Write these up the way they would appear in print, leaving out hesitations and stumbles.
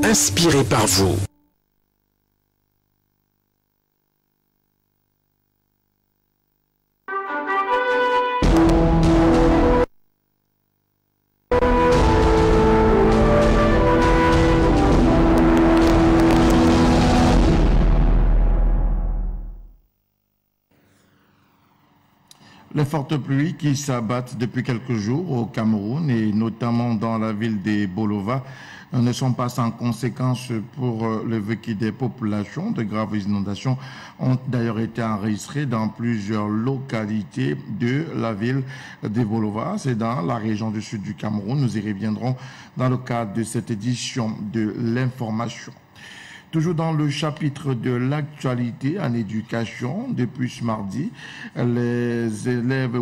inspiré par vous. Les fortes pluies qui s'abattent depuis quelques jours au Cameroun et notamment dans la ville de Bolova ne sont pas sans conséquences pour le vécu des populations. De graves inondations ont d'ailleurs été enregistrées dans plusieurs localités de la ville de Bolova. C'est dans la région du sud du Cameroun. Nous y reviendrons dans le cadre de cette édition de l'information. Toujours dans le chapitre de l'actualité en éducation, depuis ce mardi, les élèves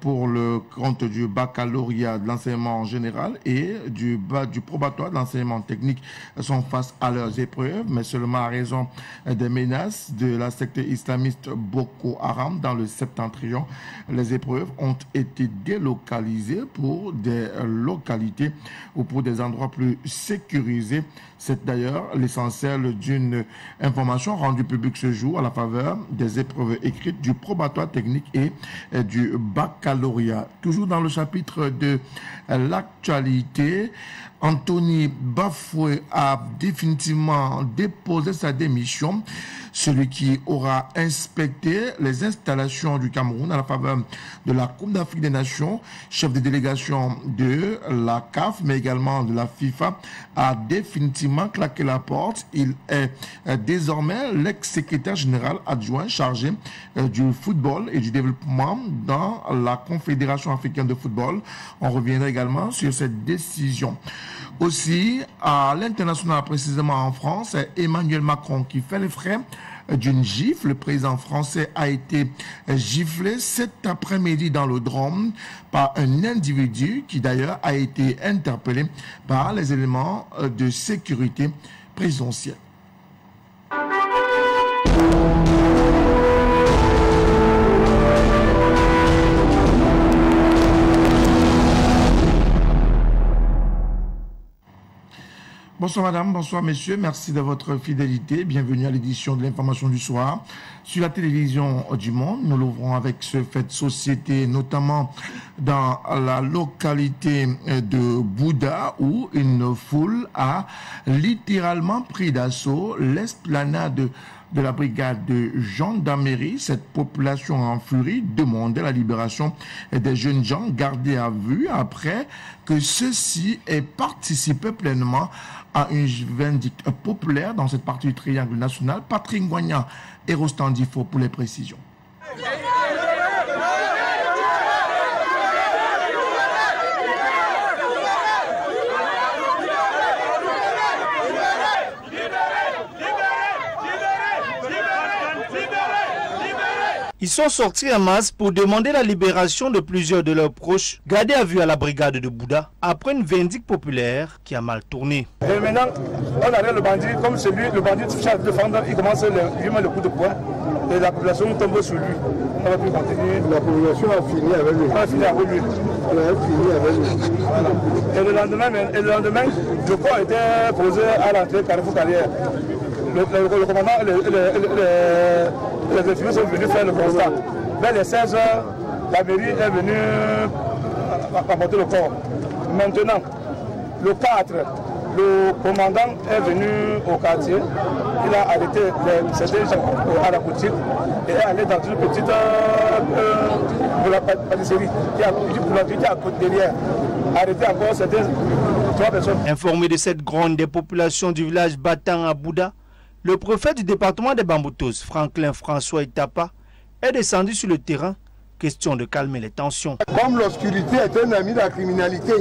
pour le compte du baccalauréat de l'enseignement général et du probatoire de l'enseignement technique sont face à leurs épreuves, mais seulement à raison des menaces de la secte islamiste Boko Haram dans le septentrion. Les épreuves ont été délocalisées pour des localités ou pour des endroits plus sécurisés. C'est d'ailleurs l'essentiel d'une information rendue publique ce jour à la faveur des épreuves écrites du probatoire technique et du baccalauréat. Toujours dans le chapitre de l'actualité, Anthony Bafoué a définitivement déposé sa démission. Celui qui aura inspecté les installations du Cameroun à la faveur de la Coupe d'Afrique des Nations, chef de délégation de la CAF, mais également de la FIFA, a définitivement claqué la porte. Il est désormais l'ex-secrétaire général adjoint chargé du football et du développement dans la Confédération africaine de football. On reviendra également sur cette décision. Aussi, à l'international, précisément en France, Emmanuel Macron qui fait les frais d'une gifle. Le président français a été giflé cet après-midi dans le Drôme par un individu qui d'ailleurs a été interpellé par les éléments de sécurité présidentielle. Bonsoir madame, bonsoir messieurs, merci de votre fidélité. Bienvenue à l'édition de l'information du soir. Sur la télévision du Monde, nous l'ouvrons avec ce fait de société, notamment dans la localité de Bouda, où une foule a littéralement pris d'assaut l'esplanade de la brigade de gendarmerie. Cette population en furie demandait la libération des jeunes gens gardés à vue après que ceux-ci aient participé pleinement à une vindicte populaire dans cette partie du triangle national. Patrick Ngoignan et Rostandifo pour les précisions. Ils sont sortis en masse pour demander la libération de plusieurs de leurs proches gardés à vue à la brigade de Bouda après une vindicte populaire qui a mal tourné. Et maintenant, on arrête le bandit, comme celui, le bandit cherche à défendre, il commence lui met le coup de poing et la population tombe sur lui. On va plus continuer. La population a fini avec lui. A fini avec lui. Voilà. Et le lendemain, le corps était posé à l'entrée Carrefour Carrière. Le commandant les infirmiers sont venus faire le constat. Vers les 16 heures, la mairie est venue apporter le corps. Maintenant, le 4, le commandant est venu au quartier. Il a arrêté certains gens à la boutique et est allé dans une petite pâtisserie qui est à côté derrière. Arrêté encore certains 3 personnes. Informé de cette gronde des populations du village Batang à Bouda, le préfet du département des Bamboutos, Franklin François Itapa, est descendu sur le terrain, question de calmer les tensions. Comme l'obscurité est un ami de la criminalité,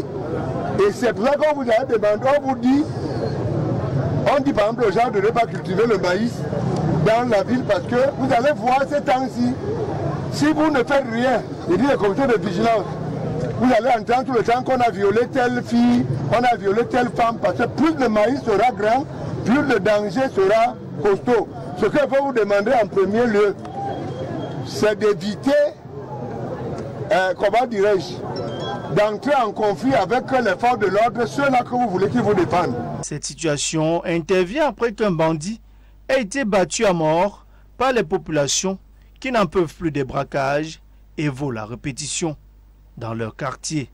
et c'est pour ça qu'on vous a demandé, on dit par exemple aux gens de ne pas cultiver le maïs dans la ville parce que vous allez voir ces temps-ci, si vous ne faites rien, il dit les comités de vigilance, vous allez entendre tout le temps qu'on a violé telle fille, on a violé telle femme, parce que plus le maïs sera grand, plus le danger sera costaud. Ce que je veux vous demander en premier lieu, c'est d'éviter, comment dirais-je, d'entrer en conflit avec les forces de l'ordre, ceux-là que vous voulez qu'ils vous défendent. Cette situation intervient après qu'un bandit ait été battu à mort par les populations qui n'en peuvent plus des braquages et volent à répétition dans leur quartier.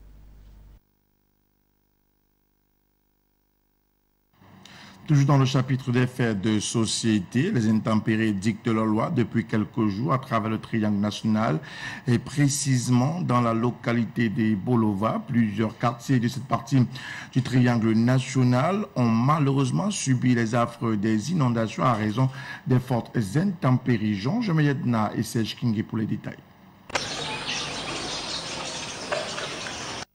Toujours dans le chapitre des faits de société, les intempéries dictent leur loi depuis quelques jours à travers le triangle national et précisément dans la localité de Bolova. Plusieurs quartiers de cette partie du triangle national ont malheureusement subi les affres des inondations à raison des fortes intempéries. Jean Mayedna et Serge King pour les détails.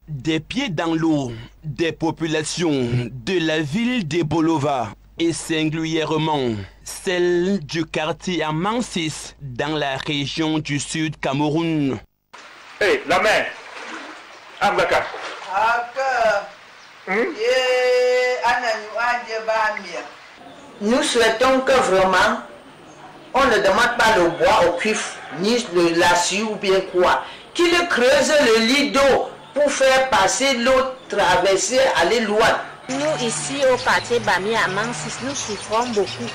Des pieds dans l'eau, des populations de la ville de Bolova et singulièrement celle du quartier Amansis dans la région du sud Cameroun. Hey, la mer, Ambaka. Nous souhaitons que vraiment on ne demande pas le bois au cuivre ni de l'acier ou bien quoi, qu'il creuse le lit d'eau pour faire passer l'eau, traverser, aller loin. Nous ici au quartier Bami à Mansis, nous souffrons beaucoup.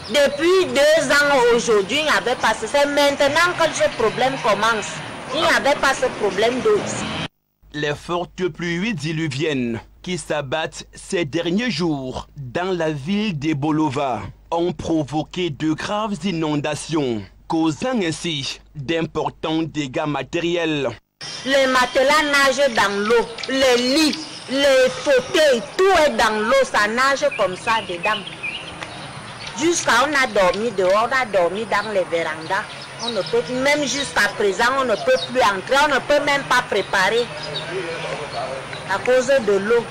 Depuis 2 ans aujourd'hui, il n'y avait pas. C'est maintenant que ce problème commence. Il n'y avait pas ce problème d'eau ici. Les fortes pluies diluviennes qui s'abattent ces derniers jours dans la ville de Bolova ont provoqué de graves inondations, causant ainsi d'importants dégâts matériels. Les matelas nagent dans l'eau, les lits, les fauteuils, tout est dans l'eau, ça nage comme ça dedans. Jusqu'à on a dormi dehors, on a dormi dans les vérandas. On ne peut, même jusqu'à présent, on ne peut plus entrer, on ne peut même pas préparer à cause de l'eau.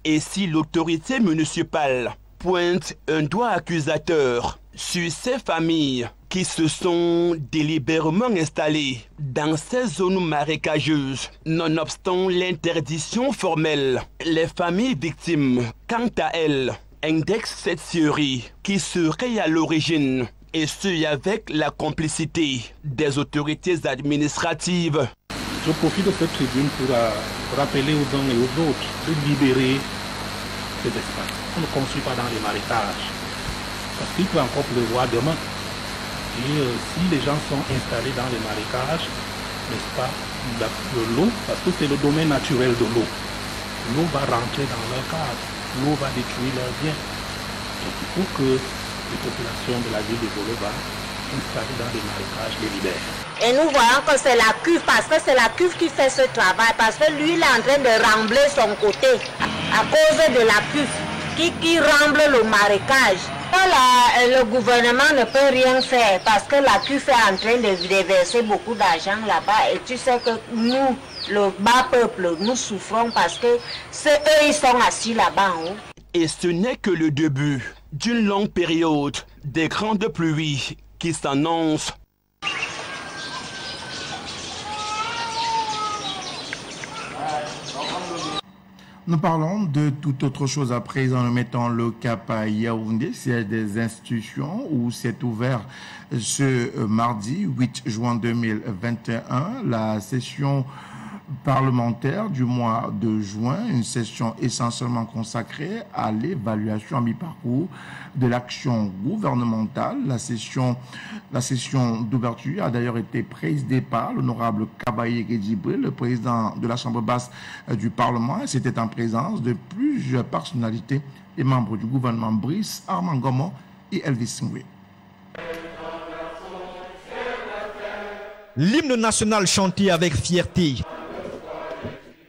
Et si l'autorité municipale pointe un doigt accusateur sur ces familles qui se sont délibérément installées dans ces zones marécageuses, nonobstant l'interdiction formelle, les familles victimes, quant à elles, indexent cette série qui serait à l'origine, et ce avec la complicité des autorités administratives. Je profite de cette tribune pour rappeler aux uns et aux autres de libérer ces espaces. On ne construit pas dans les marécages, parce qu'il peut encore pleuvoir demain. Et si les gens sont installés dans les marécages, n'est-ce pas, de l'eau, parce que c'est le domaine naturel de l'eau, l'eau va rentrer dans leur case, l'eau va détruire leurs biens. Donc il faut que les populations de la ville de Bolova, installées dans les marécages, les libèrent. Et nous voyons que c'est la cuve, parce que c'est la cuve qui fait ce travail, parce que lui, il est en train de rembler son côté, à cause de la cuve qui remble le marécage. Le gouvernement ne peut rien faire parce que la CUF est en train de déverser beaucoup d'argent là-bas. Et tu sais que nous, le bas peuple, nous souffrons parce que c'est eux, ils sont assis là-bas en haut. Et ce n'est que le début d'une longue période des grandes pluies qui s'annoncent. Nous parlons de toute autre chose à présent. Nous mettons le cap à Yaoundé, siège des institutions où s'est ouvert ce mardi 8 juin 2021 la session parlementaire du mois de juin, une session essentiellement consacrée à l'évaluation à mi-parcours de l'action gouvernementale. La session d'ouverture a d'ailleurs été présidée par l'honorable Kabaye Gedjibril, le président de la Chambre basse du Parlement. C'était en présence de plusieurs personnalités et membres du gouvernement, Brice Armand Gomo et Elvis Ngwe. L'hymne national chanté avec fierté,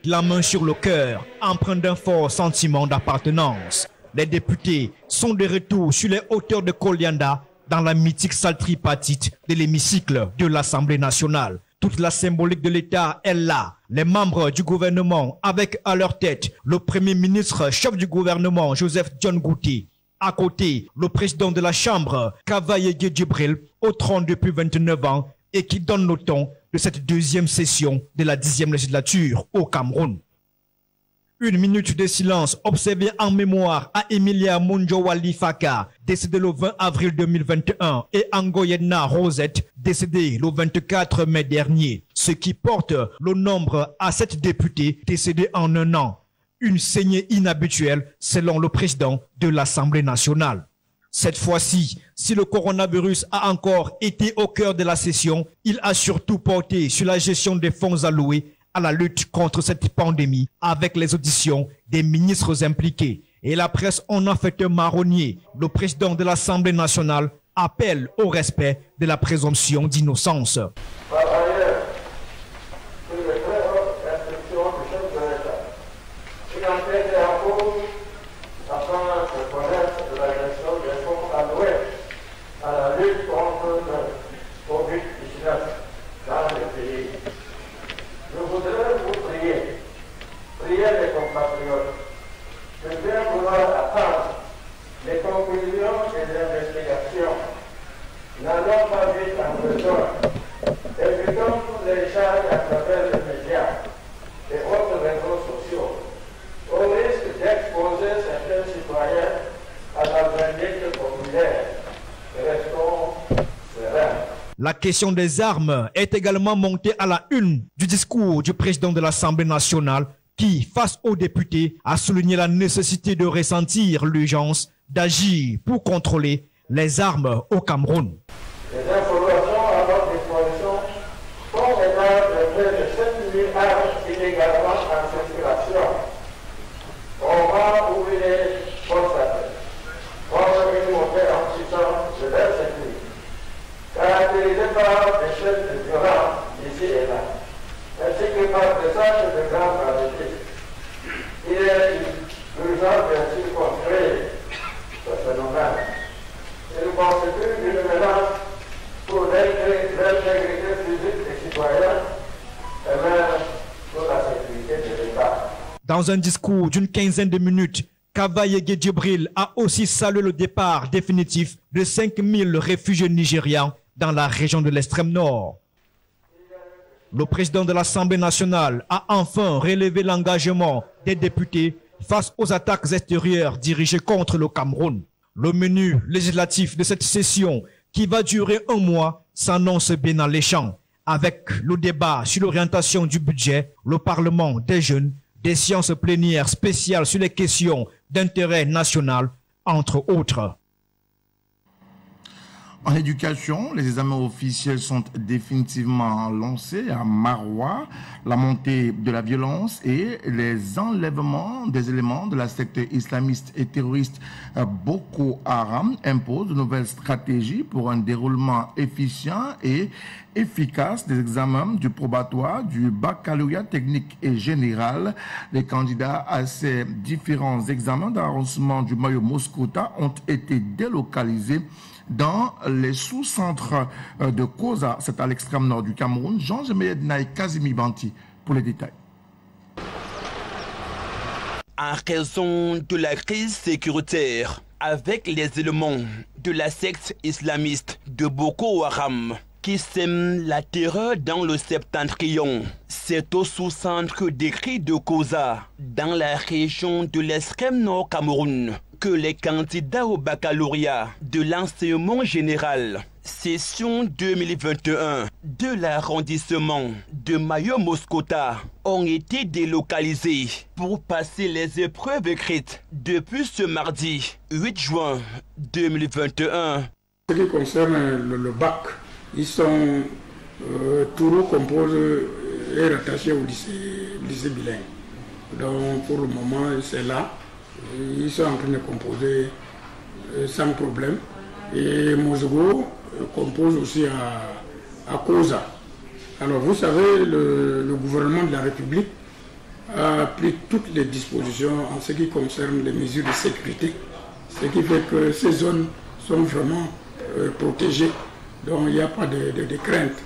la main sur le cœur, empreint d'un fort sentiment d'appartenance. Les députés sont de retour sur les hauteurs de Kolianda dans la mythique salle tripartite de l'hémicycle de l'Assemblée nationale. Toute la symbolique de l'État est là. Les membres du gouvernement avec à leur tête le Premier ministre, chef du gouvernement Joseph John Gouté. À côté, le président de la Chambre, Kabaye Gedjibril, au trône depuis 29 ans et qui donne le ton de cette deuxième session de la 10e législature au Cameroun. Une minute de silence observée en mémoire à Emilia Munjowali Faka, décédée le 20 avril 2021, et Angoyena Rosette, décédée le 24 mai dernier, ce qui porte le nombre à 7 députés décédés en un an. Une saignée inhabituelle selon le président de l'Assemblée nationale. Cette fois-ci, si le coronavirus a encore été au cœur de la session, il a surtout porté sur la gestion des fonds alloués à la lutte contre cette pandémie avec les auditions des ministres impliqués. Et la presse en a fait un marronnier. Le président de l'Assemblée nationale appelle au respect de la présomption d'innocence. Par ailleurs, sur les très hautes instructions du chef de l'État, il a été en cause afin de connaître de la gestion des fonds alloués à la lutte contre le Covid-19 dans le pays. Je voudrais vous prier les compatriotes, de bien vouloir attendre les conclusions des investigations. N'allons pas vite en besoin. Évitons tous les échanges à travers les médias et autres réseaux sociaux, au risque d'exposer certains citoyens à la vindicte populaire. Restons sereins. La question des armes est également montée à la une du discours du président de l'Assemblée nationale qui, face aux députés, a souligné la nécessité de ressentir l'urgence d'agir pour contrôler les armes au Cameroun. Les informations à notre disposition font état de près de 7 000 armes illégalement en circulation. Au moment où il est constaté, comme une montée en puissance de l'insécurité, caractérisée par des chaînes de violence ici et là, ainsi que par des actes de grande gravité. Il est urgent de circonscrire ce phénomène. Il constitue une menace pour l'intégrité physique des citoyens et même pour la sécurité de l'État. Dans un discours d'une quinzaine de minutes, Kavaye Djibril a aussi salué le départ définitif de 5000 réfugiés nigérians dans la région de l'extrême nord. Le président de l'Assemblée nationale a enfin relevé l'engagement des députés face aux attaques extérieures dirigées contre le Cameroun. Le menu législatif de cette session, qui va durer un mois, s'annonce bien alléchant, avec le débat sur l'orientation du budget, le Parlement des jeunes, des séances plénières spéciales sur les questions d'intérêt national, entre autres. En éducation, les examens officiels sont définitivement lancés à Maroua. La montée de la violence et les enlèvements des éléments de la secte islamiste et terroriste Boko Haram imposent de nouvelles stratégies pour un déroulement efficient et efficace des examens du probatoire, du baccalauréat technique et général. Les candidats à ces différents examens d'arrondissement du Mayo Moscota ont été délocalisés dans les sous-centres de Koza, c'est à l'extrême nord du Cameroun. Jean-Jemayed Naï Kazimi Banti pour les détails. En raison de la crise sécuritaire, avec les éléments de la secte islamiste de Boko Haram qui sème la terreur dans le septentrion, c'est au sous-centre décrit de Koza, dans la région de l'extrême nord Cameroun, que les candidats au baccalauréat de l'enseignement général, session 2021 de l'arrondissement de Mayo Moscota, ont été délocalisés pour passer les épreuves écrites depuis ce mardi 8 juin 2021. Ce qui concerne le bac, ils sont Tourou compose et rattaché au lycée bilingue. Donc pour le moment, c'est là. Ils sont en train de composer sans problème. Et Mozogo compose aussi à Koza. Alors vous savez, le gouvernement de la République a pris toutes les dispositions en ce qui concerne les mesures de sécurité. Ce qui fait que ces zones sont vraiment protégées. Donc il n'y a pas de crainte.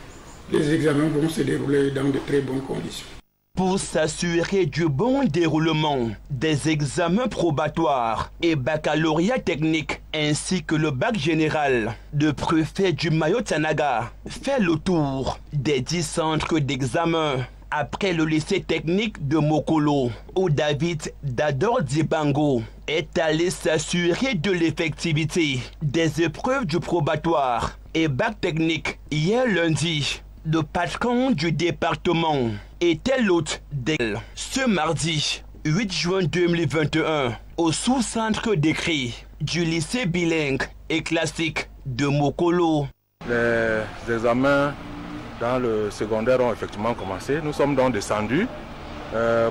Les examens vont se dérouler dans de très bonnes conditions. Pour s'assurer du bon déroulement des examens probatoires et baccalauréat technique ainsi que le bac général, le préfet du Mayo-Tanaga fait le tour des 10 centres d'examen après le lycée technique de Mokolo, où David Dador Dibango est allé s'assurer de l'effectivité des épreuves du probatoire et bac technique hier lundi. Le patron du département était l'hôte d'elle ce mardi 8 juin 2021 au sous-centre d'écrit du lycée bilingue et classique de Mokolo. Les examens dans le secondaire ont effectivement commencé. Nous sommes donc descendus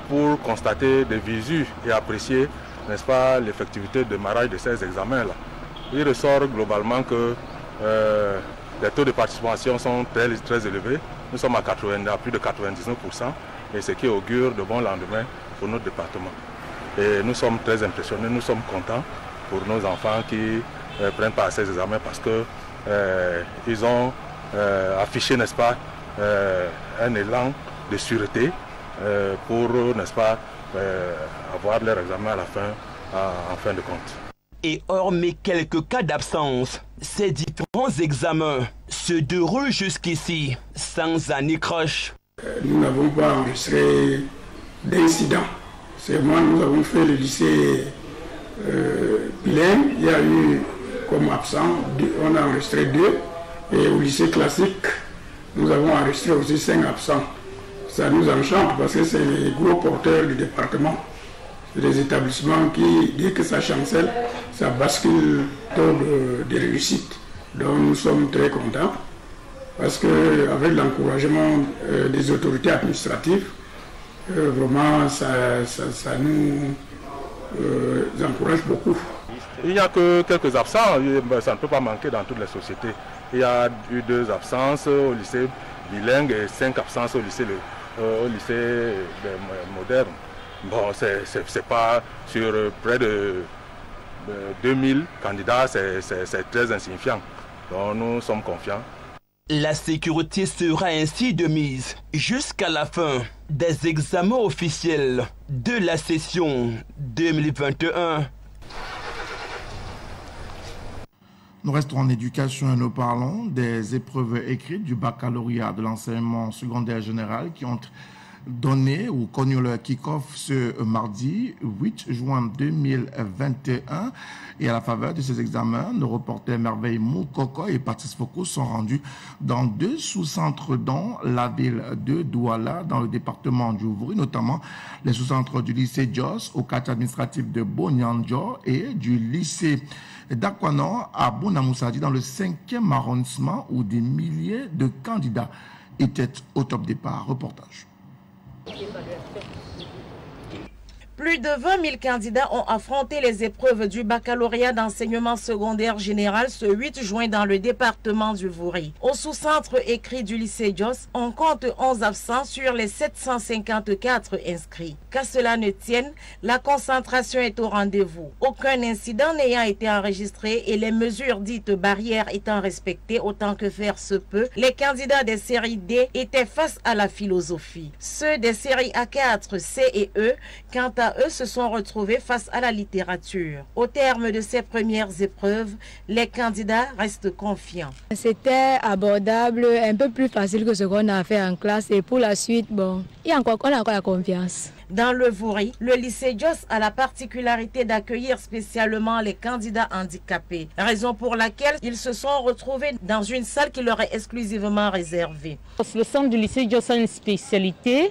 pour constater des visus et apprécier, n'est-ce pas, l'effectivité de démarrage de ces examens-là. Il ressort globalement que les taux de participation sont très élevés. Nous sommes à plus de 99%, et ce qui augure de bons lendemains pour notre département. Et nous sommes très impressionnés, nous sommes contents pour nos enfants qui prennent part à ces examens parce qu'ils ont affiché, n'est-ce pas, un élan de sûreté pour, n'est-ce pas, avoir leur examen à la fin, en fin de compte. Et hormis quelques cas d'absence, ces différents examens se déroulent jusqu'ici sans anicroche. Nous n'avons pas enregistré d'incident. Seulement, nous avons fait le lycée bilingue. Il y a eu comme absent, on a enregistré 2. Et au lycée classique, nous avons enregistré aussi 5 absents. Ça nous enchante parce que c'est les gros porteurs du département. Les établissements qui, dès que ça chancelle, ça bascule taux de réussite. Donc nous sommes très contents parce qu'avec l'encouragement des autorités administratives, vraiment ça nous encourage beaucoup. Il n'y a que quelques absents, ça ne peut pas manquer dans toutes les sociétés. Il y a eu 2 absences au lycée bilingue et 5 absences au lycée moderne. Bon, c'est pas sur près de 2000 candidats, c'est très insignifiant. Donc nous sommes confiants. La sécurité sera ainsi de mise jusqu'à la fin des examens officiels de la session 2021. Nous restons en éducation et nous parlons des épreuves écrites du baccalauréat de l'enseignement secondaire général qui ont donné ou connu leur kick-off ce mardi 8 juin 2021. Et à la faveur de ces examens, nos reporters Merveille Moukoko et Patrice Foucault sont rendus dans 2 sous-centres dont la ville de Douala dans le département du Ouvri, notamment les sous-centres du lycée Jos au quartier administratif de Bonyanjo et du lycée d'Akwanon à Bonamoussadi dans le 5e arrondissement où des milliers de candidats étaient au top départ. Reportage. Plus de 20 000 candidats ont affronté les épreuves du baccalauréat d'enseignement secondaire général ce 8 juin dans le département du Vouri. Au sous-centre écrit du lycée Jos, on compte 11 absents sur les 754 inscrits. Qu'à cela ne tienne, la concentration est au rendez-vous. Aucun incident n'ayant été enregistré et les mesures dites barrières étant respectées autant que faire se peut, les candidats des séries D étaient face à la philosophie. Ceux des séries A4, C et E, quant à eux, se sont retrouvés face à la littérature. Au terme de ces premières épreuves, les candidats restent confiants. C'était abordable, un peu plus facile que ce qu'on a fait en classe et pour la suite, bon, on a encore la confiance. Dans le Vouri, le lycée Jos a la particularité d'accueillir spécialement les candidats handicapés, raison pour laquelle ils se sont retrouvés dans une salle qui leur est exclusivement réservée. Le centre du lycée Jos a une spécialité.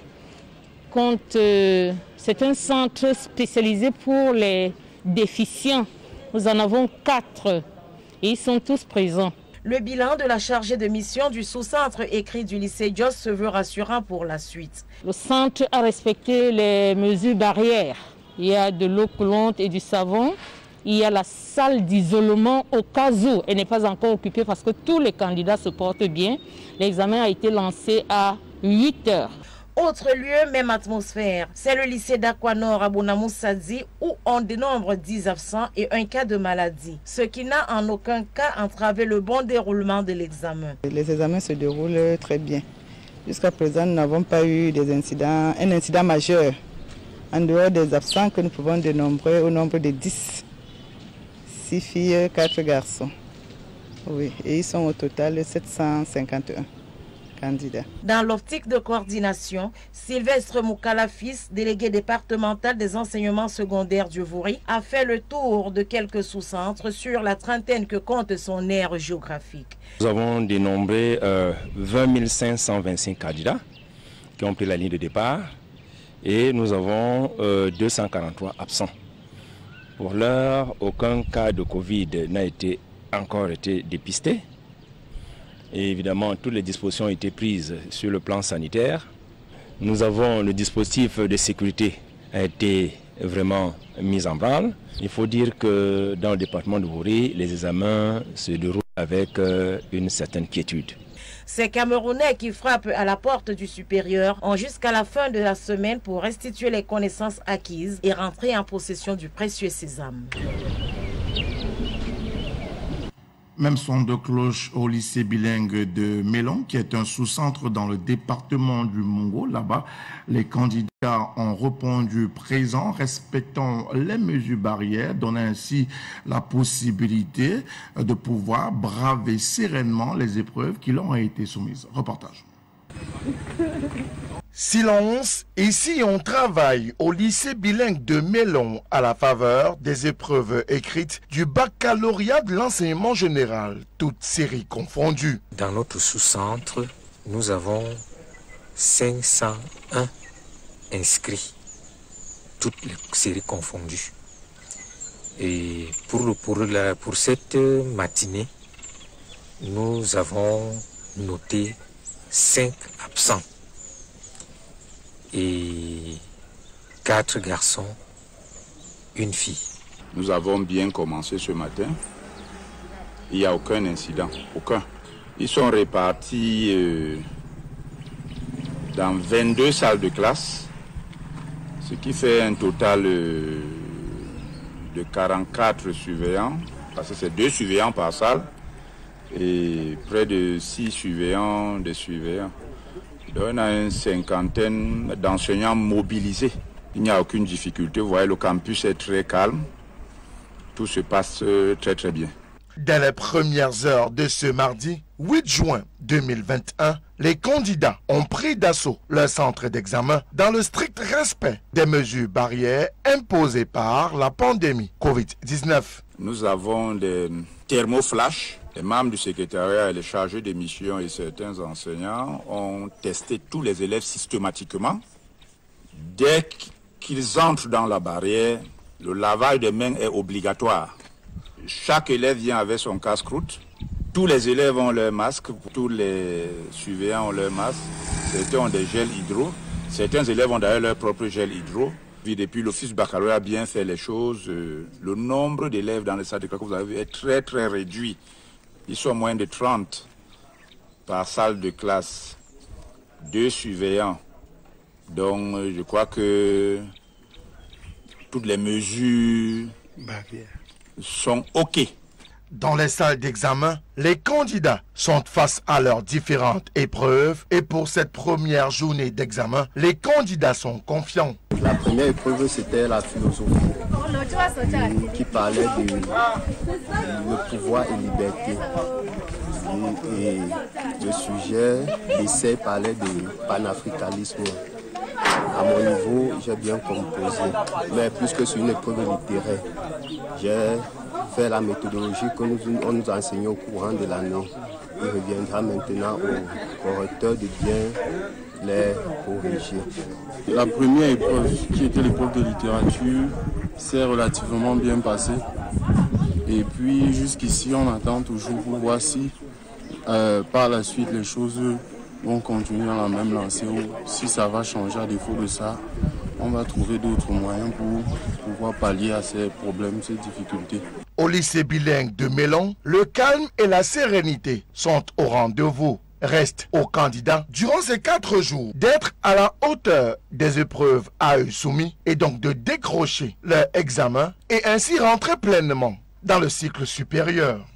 C'est un centre spécialisé pour les déficients. Nous en avons 4 et ils sont tous présents. Le bilan de la chargée de mission du sous-centre écrit du lycée Jos se veut rassurant pour la suite. Le centre a respecté les mesures barrières. Il y a de l'eau coulante et du savon. Il y a la salle d'isolement au cas où elle n'est pas encore occupée parce que tous les candidats se portent bien. L'examen a été lancé à 8 heures. Autre lieu, même atmosphère, c'est le lycée d'Akwanon à Bonamoussadi où on dénombre 10 absents et un cas de maladie, ce qui n'a en aucun cas entravé le bon déroulement de l'examen. Les examens se déroulent très bien. Jusqu'à présent, nous n'avons pas eu un incident majeur, en dehors des absents que nous pouvons dénombrer au nombre de 10. 6 filles, 4 garçons. Oui, et ils sont au total 751. candidats. Dans l'optique de coordination, Sylvestre Moukala, fils délégué départemental des enseignements secondaires du Vouri, a fait le tour de quelques sous-centres sur la trentaine que compte son aire géographique. Nous avons dénombré 20 525 candidats qui ont pris la ligne de départ et nous avons 243 absents. Pour l'heure, aucun cas de Covid n'a encore été dépisté. Et évidemment, toutes les dispositions ont été prises sur le plan sanitaire. Nous avons le dispositif de sécurité a été vraiment mis en branle. Il faut dire que dans le département de Vouri, les examens se déroulent avec une certaine quiétude. Ces Camerounais qui frappent à la porte du supérieur ont jusqu'à la fin de la semaine pour restituer les connaissances acquises et rentrer en possession du précieux sésame. Même son de cloche au lycée bilingue de Mélon, qui est un sous-centre dans le département du Mongo. Là-bas, les candidats ont répondu présent, respectant les mesures barrières, donnant ainsi la possibilité de pouvoir braver sereinement les épreuves qui leur ont été soumises. Reportage. Silence, ici on travaille au lycée bilingue de Mélon à la faveur des épreuves écrites du baccalauréat de l'enseignement général, toutes séries confondues. Dans notre sous-centre, nous avons 501 inscrits, toutes les séries confondues. Et pour cette matinée, nous avons noté 5 absents. Et 4 garçons, une fille. Nous avons bien commencé ce matin. Il n'y a aucun incident, aucun. Ils sont répartis dans 22 salles de classe, ce qui fait un total de 44 surveillants, parce que c'est 2 surveillants par salle, et près de 6 surveillants des surveillants. On a une cinquantaine d'enseignants mobilisés. Il n'y a aucune difficulté. Vous voyez, le campus est très calme. Tout se passe très très bien. Dès les premières heures de ce mardi, 8 juin 2021, les candidats ont pris d'assaut leur centre d'examen dans le strict respect des mesures barrières imposées par la pandémie Covid-19. Nous avons des thermoflash. Les membres du secrétariat et les chargés de mission et certains enseignants ont testé tous les élèves systématiquement. Dès qu'ils entrent dans la barrière, le lavage des mains est obligatoire. Chaque élève vient avec son casse-croûte. Tous les élèves ont leur masque, tous les surveillants ont leur masque. Certains ont des gels hydro. Certains élèves ont d'ailleurs leur propre gel hydro. Puis depuis l'office baccalauréat a bien fait les choses. Le nombre d'élèves dans les salles de classe que vous avez vu est très très réduit. Ils sont moins de 30 par salle de classe, 2 surveillants. Donc je crois que toutes les mesures sont OK. Dans les salles d'examen, les candidats sont face à leurs différentes épreuves et pour cette première journée d'examen, les candidats sont confiants. La première épreuve, c'était la philosophie qui parlait de pouvoir et liberté. Et le sujet d'essai parlait de panafricanisme. À mon niveau, j'ai bien composé, mais plus que sur une épreuve littéraire, j'ai fait la méthodologie que nous enseignons au courant de l'année. Il reviendra maintenant au correcteur de bien les corriger. La première épreuve, qui était l'épreuve de littérature, s'est relativement bien passée. Et puis jusqu'ici, on attend toujours pour voir si par la suite les choses vont continuer dans la même lancée ou si ça va changer. À défaut de ça, on va trouver d'autres moyens pour pouvoir pallier à ces problèmes, ces difficultés. Au lycée bilingue de Mélon, le calme et la sérénité sont au rendez-vous. Reste aux candidats, durant ces 4 jours, d'être à la hauteur des épreuves à eux soumis et donc de décrocher leur examen et ainsi rentrer pleinement dans le cycle supérieur.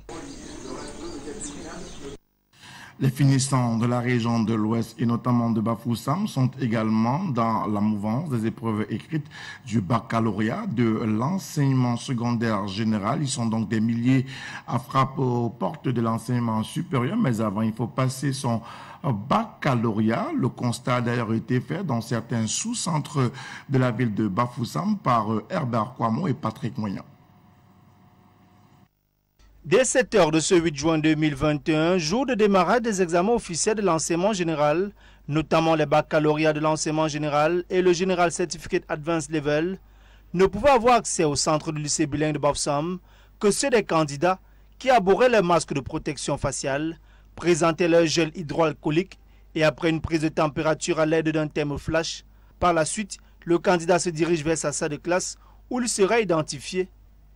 Les finissants de la région de l'Ouest et notamment de Bafoussam sont également dans la mouvance des épreuves écrites du baccalauréat de l'enseignement secondaire général. Ils sont donc des milliers à frapper aux portes de l'enseignement supérieur, mais avant il faut passer son baccalauréat. Le constat a d'ailleurs été fait dans certains sous-centres de la ville de Bafoussam par Herbert Kwamo et Patrick Moyen. Dès 7 heures de ce 8 juin 2021, jour de démarrage des examens officiels de l'enseignement général, notamment les baccalauréats de l'enseignement général et le General Certificate Advanced Level, ne pouvaient avoir accès au centre du lycée bilingue de Bafoussam que ceux des candidats qui arboraient leur masque de protection faciale, présentaient leur gel hydroalcoolique et après une prise de température à l'aide d'un thermoflash, par la suite, le candidat se dirige vers sa salle de classe où il sera identifié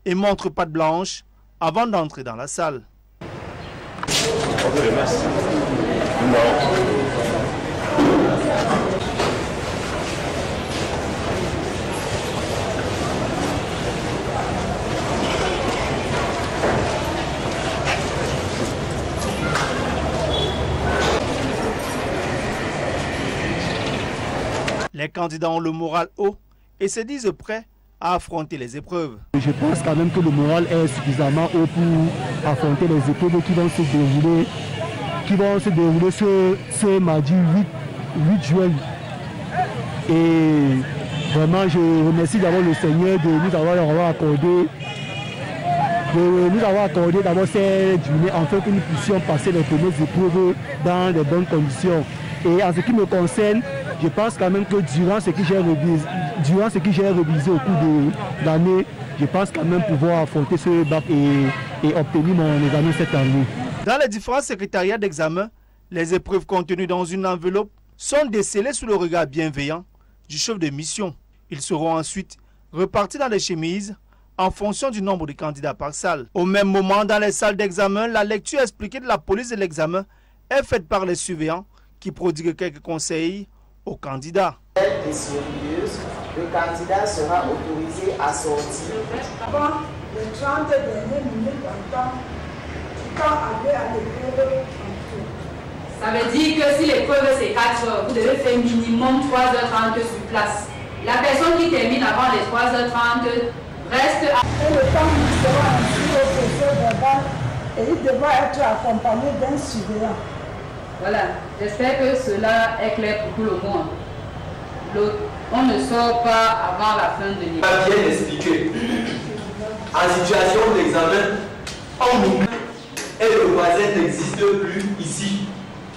et montre patte blanche avant d'entrer dans la salle. Les candidats ont le moral haut et se disent prêts à affronter les épreuves. Je pense quand même que le moral est suffisamment haut pour affronter les épreuves qui vont se dérouler ce mardi 8 juin. Et vraiment, je remercie d'abord le Seigneur de nous avoir accordé d'abord cette journée afin que nous puissions passer les premières épreuves dans de bonnes conditions. Et en ce qui me concerne, je pense quand même que durant ce que j'ai révisé au cours de l'année, je pense quand même pouvoir affronter ce bac et obtenir mon examen cette année. Dans les différents secrétariats d'examen, les épreuves contenues dans une enveloppe sont décelées sous le regard bienveillant du chef de mission. Ils seront ensuite repartis dans les chemises en fonction du nombre de candidats par salle. Au même moment, dans les salles d'examen, la lecture expliquée de la police de l'examen est faite par les surveillants qui prodiguent quelques conseils aux candidats. Le candidat sera autorisé à sortir. Avant les 30 dernières minutes en temps, tu peux aller à l'épreuve. Ça veut dire que si l'épreuve c'est 4 heures, vous devez faire minimum 3h30 sur place. La personne qui termine avant les 3h30 reste à... Et le temps qui sera inscrit au procès verbal et il devra être accompagné d'un surveillant. Voilà, j'espère que cela est clair pour tout le monde. On ne sort pas avant la fin de l'épreuve. Pas bien expliqué. En situation d'examen, on oublie et le voisin n'existe plus ici.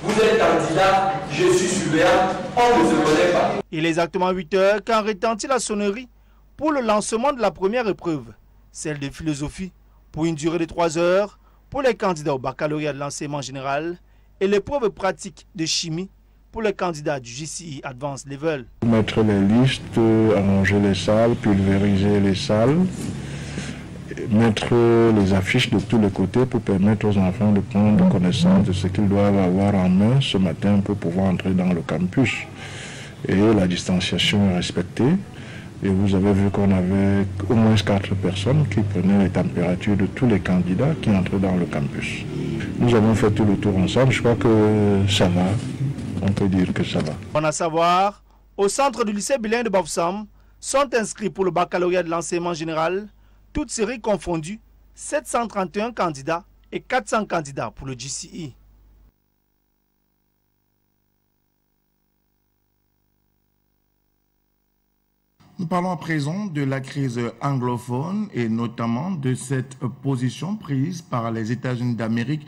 Vous êtes candidat, je suis surveillant, on ne se connaît pas. Il est exactement 8 heures quand retentit la sonnerie pour le lancement de la première épreuve, celle de philosophie, pour une durée de 3 heures pour les candidats au baccalauréat de l'enseignement général et l'épreuve pratique de chimie pour les candidats du JCI Advanced Level. Mettre les listes, arranger les salles, pulvériser les salles, mettre les affiches de tous les côtés pour permettre aux enfants de prendre connaissance de ce qu'ils doivent avoir en main ce matin pour pouvoir entrer dans le campus. Et la distanciation est respectée. Et vous avez vu qu'on avait au moins 4 personnes qui prenaient les températures de tous les candidats qui entraient dans le campus. Nous avons fait tout le tour ensemble, je crois que ça va. On peut dire que ça va. On a savoir, au centre du lycée bilingue de Bafoussam sont inscrits pour le baccalauréat de l'enseignement général, toutes séries confondues, 731 candidats et 400 candidats pour le JCI. Nous parlons à présent de la crise anglophone et notamment de cette position prise par les États-Unis d'Amérique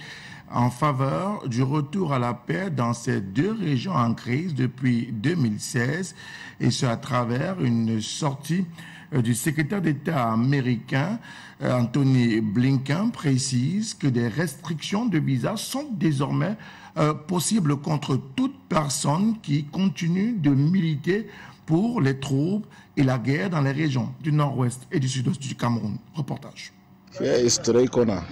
en faveur du retour à la paix dans ces deux régions en crise depuis 2016, et ce à travers une sortie du secrétaire d'État américain Anthony Blinken précise que des restrictions de visa sont désormais possibles contre toute personne qui continue de militer pour les troubles et la guerre dans les régions du nord-ouest et du sud-ouest du Cameroun. Reportage. C'est historique qu'on a.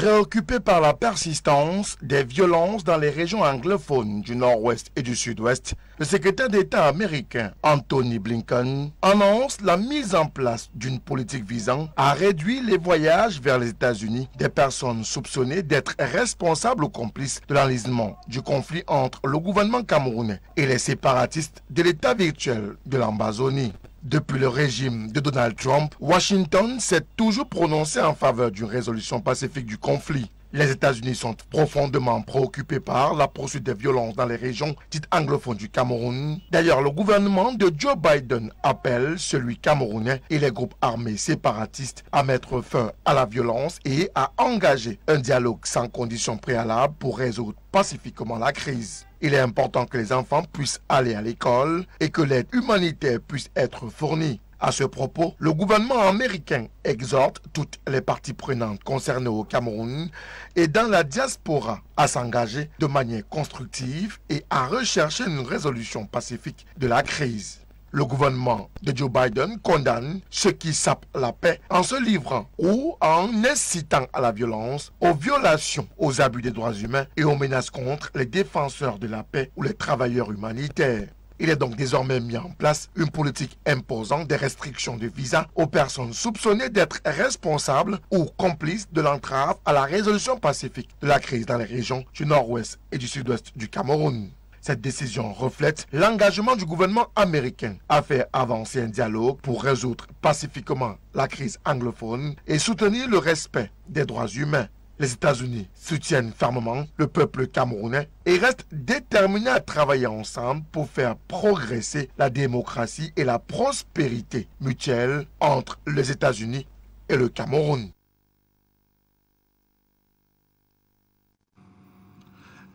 Préoccupé par la persistance des violences dans les régions anglophones du nord-ouest et du sud-ouest, le secrétaire d'État américain Anthony Blinken annonce la mise en place d'une politique visant à réduire les voyages vers les États-Unis des personnes soupçonnées d'être responsables ou complices de l'enlisement du conflit entre le gouvernement camerounais et les séparatistes de l'État virtuel de l'Ambazonie. Depuis le régime de Donald Trump, Washington s'est toujours prononcé en faveur d'une résolution pacifique du conflit. Les États-Unis sont profondément préoccupés par la poursuite des violences dans les régions dites anglophones du Cameroun. D'ailleurs, le gouvernement de Joe Biden appelle celui camerounais et les groupes armés séparatistes à mettre fin à la violence et à engager un dialogue sans conditions préalables pour résoudre pacifiquement la crise. Il est important que les enfants puissent aller à l'école et que l'aide humanitaire puisse être fournie. À ce propos, le gouvernement américain exhorte toutes les parties prenantes concernées au Cameroun et dans la diaspora à s'engager de manière constructive et à rechercher une résolution pacifique de la crise. Le gouvernement de Joe Biden condamne ceux qui sapent la paix en se livrant ou en incitant à la violence, aux violations, aux abus des droits humains et aux menaces contre les défenseurs de la paix ou les travailleurs humanitaires. Il est donc désormais mis en place une politique imposant des restrictions de visa aux personnes soupçonnées d'être responsables ou complices de l'entrave à la résolution pacifique de la crise dans les régions du nord-ouest et du sud-ouest du Cameroun. Cette décision reflète l'engagement du gouvernement américain à faire avancer un dialogue pour résoudre pacifiquement la crise anglophone et soutenir le respect des droits humains. Les États-Unis soutiennent fermement le peuple camerounais et restent déterminés à travailler ensemble pour faire progresser la démocratie et la prospérité mutuelle entre les États-Unis et le Cameroun.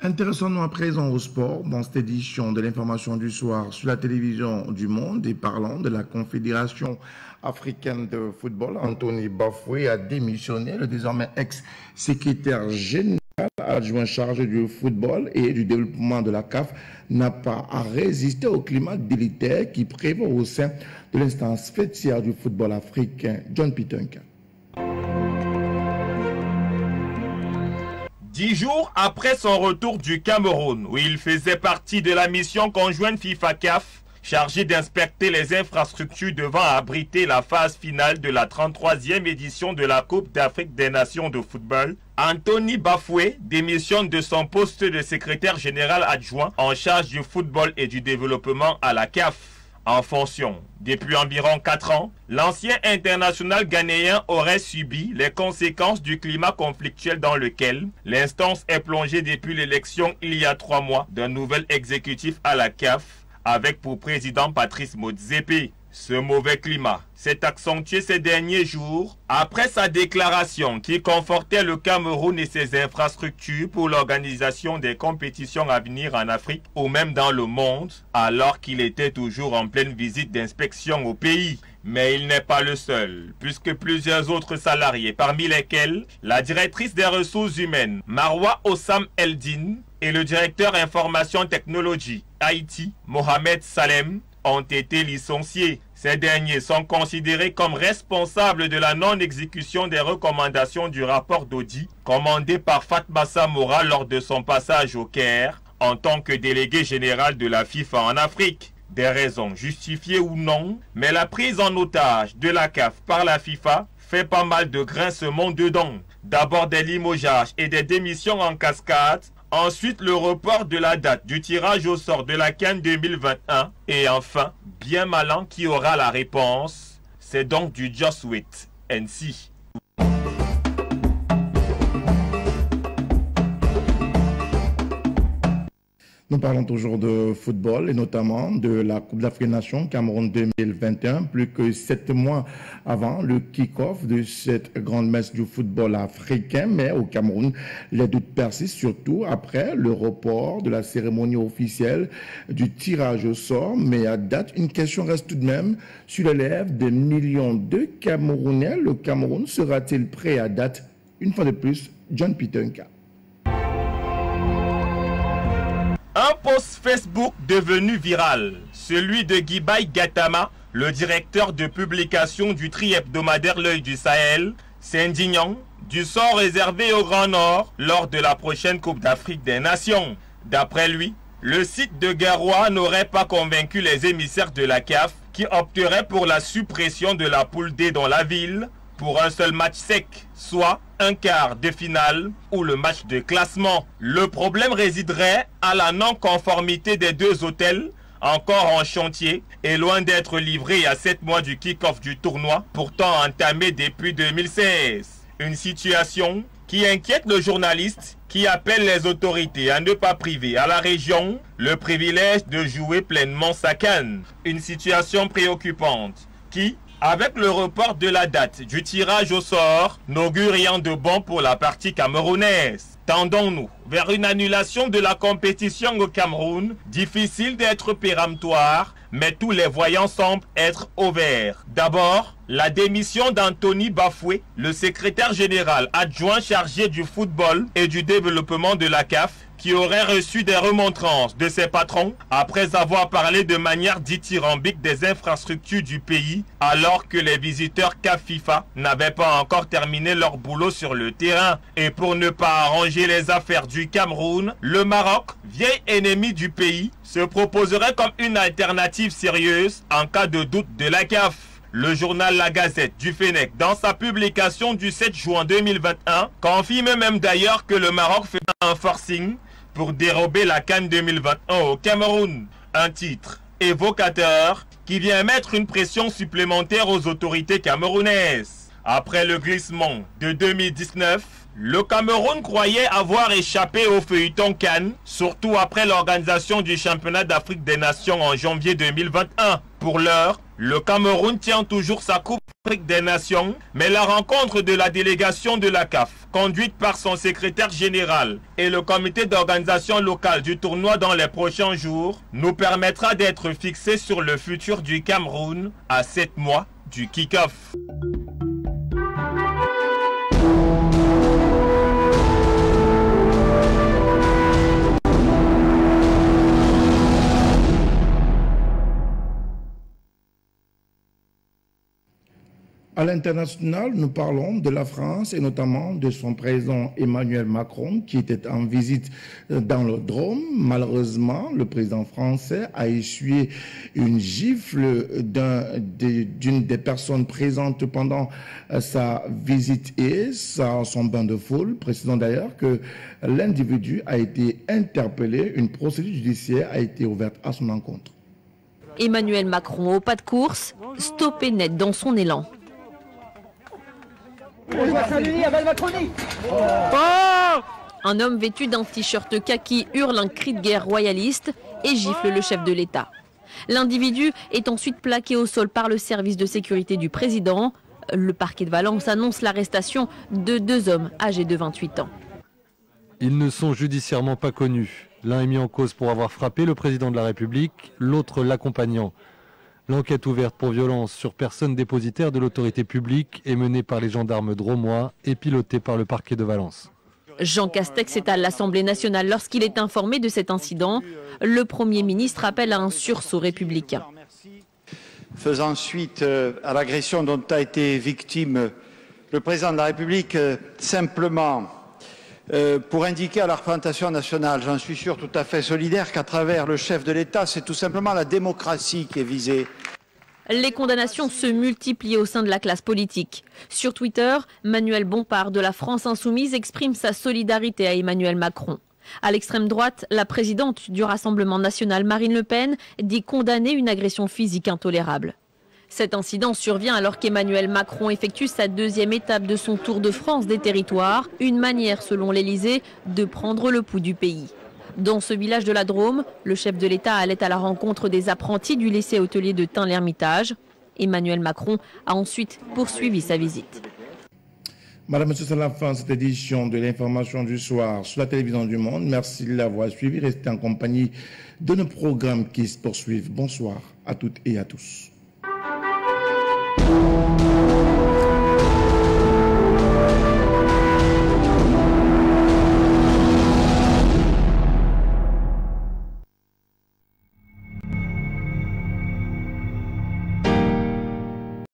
Intéressons-nous à présent au sport dans cette édition de l'information du soir sur la télévision du Monde et parlant de la Confédération africaine de football. Anthony Bafoué a démissionné, le désormais ex-secrétaire général adjoint chargé du football et du développement de la CAF n'a pas à résister au climat délétère qui prévaut au sein de l'instance fêtière du football africain. John Pitonka. 10 jours après son retour du Cameroun, où il faisait partie de la mission conjointe FIFA-CAF, chargée d'inspecter les infrastructures devant abriter la phase finale de la 33e édition de la Coupe d'Afrique des Nations de football, Anthony Bafoué démissionne de son poste de secrétaire général adjoint en charge du football et du développement à la CAF. En fonction. Depuis environ 4 ans, l'ancien international ghanéen aurait subi les conséquences du climat conflictuel dans lequel l'instance est plongée depuis l'élection il y a 3 mois d'un nouvel exécutif à la CAF avec pour président Patrice Motsepe. Ce mauvais climat s'est accentué ces derniers jours après sa déclaration qui confortait le Cameroun et ses infrastructures pour l'organisation des compétitions à venir en Afrique ou même dans le monde, alors qu'il était toujours en pleine visite d'inspection au pays. Mais il n'est pas le seul, puisque plusieurs autres salariés, parmi lesquels la directrice des ressources humaines, Marwa Ossam Eldin, et le directeur information technologie, Haïti, Mohamed Salem, ont été licenciés. Ces derniers sont considérés comme responsables de la non-exécution des recommandations du rapport d'audit commandé par Fatma Samora lors de son passage au Caire en tant que délégué général de la FIFA en Afrique. Des raisons justifiées ou non, mais la prise en otage de la CAF par la FIFA fait pas mal de grincements dedans. D'abord des limogeages et des démissions en cascade. Ensuite, le report de la date du tirage au sort de la CAN 2021. Et enfin, bien malin qui aura la réponse. C'est donc du Just Wait and See. Nous parlons toujours de football et notamment de la Coupe d'Afrique des Nations Cameroun 2021, plus que 7 mois avant le kick-off de cette grande messe du football africain. Mais au Cameroun, les doutes persistent, surtout après le report de la cérémonie officielle du tirage au sort. Mais à date, une question reste tout de même sur les lèvres des millions de Camerounais. Le Cameroun sera-t-il prêt à date? Une fois de plus, John Pitonka. Un post Facebook devenu viral, celui de Guibaï Gatama, le directeur de publication du tri-hebdomadaire L'Œil du Sahel, s'indignant du sort réservé au Grand Nord lors de la prochaine Coupe d'Afrique des Nations. D'après lui, le site de Garoua n'aurait pas convaincu les émissaires de la CAF qui opteraient pour la suppression de la poule D dans la ville pour un seul match sec, soit un quart de finale ou le match de classement. Le problème résiderait à la non-conformité des deux hôtels encore en chantier et loin d'être livrés à 7 mois du kick-off du tournoi, pourtant entamé depuis 2016. Une situation qui inquiète le journaliste qui appelle les autorités à ne pas priver à la région le privilège de jouer pleinement sa CAN. Une situation préoccupante qui, avec le report de la date du tirage au sort, n'augure rien de bon pour la partie camerounaise. Tendons-nous vers une annulation de la compétition au Cameroun, difficile d'être péremptoire, mais tous les voyants semblent être au vert. D'abord, la démission d'Anthony Bafoué, le secrétaire général adjoint chargé du football et du développement de la CAF, qui aurait reçu des remontrances de ses patrons après avoir parlé de manière dithyrambique des infrastructures du pays, alors que les visiteurs CAF FIFA n'avaient pas encore terminé leur boulot sur le terrain. Et pour ne pas arranger les affaires du Cameroun, le Maroc, vieil ennemi du pays, se proposerait comme une alternative sérieuse en cas de doute de la CAF. Le journal La Gazette du Fennec, dans sa publication du 7 juin 2021, confirme même d'ailleurs que le Maroc fait un forcing pour dérober la CAN 2021 au Cameroun. Un titre évocateur qui vient mettre une pression supplémentaire aux autorités camerounaises. Après le glissement de 2019, le Cameroun croyait avoir échappé au feuilleton CAN, surtout après l'organisation du championnat d'Afrique des Nations en janvier 2021. Pour l'heure, le Cameroun tient toujours sa Coupe d'Afrique des Nations, mais la rencontre de la délégation de la CAF, conduite par son secrétaire général et le comité d'organisation locale du tournoi dans les prochains jours, nous permettra d'être fixés sur le futur du Cameroun à 7 mois du kick-off. À l'international, nous parlons de la France et notamment de son président Emmanuel Macron qui était en visite dans le Drôme. Malheureusement, le président français a essuyé une gifle d'une des personnes présentes pendant sa visite et son bain de foule. Précisons d'ailleurs que l'individu a été interpellé. Une procédure judiciaire a été ouverte à son encontre. Emmanuel Macron au pas de course, stoppé net dans son élan. Un homme vêtu d'un t-shirt kaki hurle un cri de guerre royaliste et gifle le chef de l'État. L'individu est ensuite plaqué au sol par le service de sécurité du président. Le parquet de Valence annonce l'arrestation de 2 hommes âgés de 28 ans. Ils ne sont judiciairement pas connus. L'un est mis en cause pour avoir frappé le président de la République, l'autre l'accompagnant. L'enquête ouverte pour violence sur personne dépositaire de l'autorité publique est menée par les gendarmes drômois et pilotée par le parquet de Valence. Jean Castex est à l'Assemblée nationale lorsqu'il est informé de cet incident. Le Premier ministre appelle à un sursaut républicain. Faisant suite à l'agression dont a été victime le président de la République, simplement pour indiquer à la représentation nationale, j'en suis sûr tout à fait solidaire, qu'à travers le chef de l'État, c'est tout simplement la démocratie qui est visée. Les condamnations se multiplient au sein de la classe politique. Sur Twitter, Manuel Bompard de la France Insoumise exprime sa solidarité à Emmanuel Macron. À l'extrême droite, la présidente du Rassemblement national, Marine Le Pen, dit condamner une agression physique intolérable. Cet incident survient alors qu'Emmanuel Macron effectue sa 2e étape de son tour de France des territoires, une manière, selon l'Élysée, de prendre le pouls du pays. Dans ce village de la Drôme, le chef de l'État allait à la rencontre des apprentis du lycée hôtelier de Tain-l'Hermitage. Emmanuel Macron a ensuite poursuivi sa visite. Madame, Monsieur, c'est la fin de cette édition de l'information du soir sur la télévision du Monde. Merci de l'avoir suivi. Restez en compagnie de nos programmes qui se poursuivent. Bonsoir à toutes et à tous.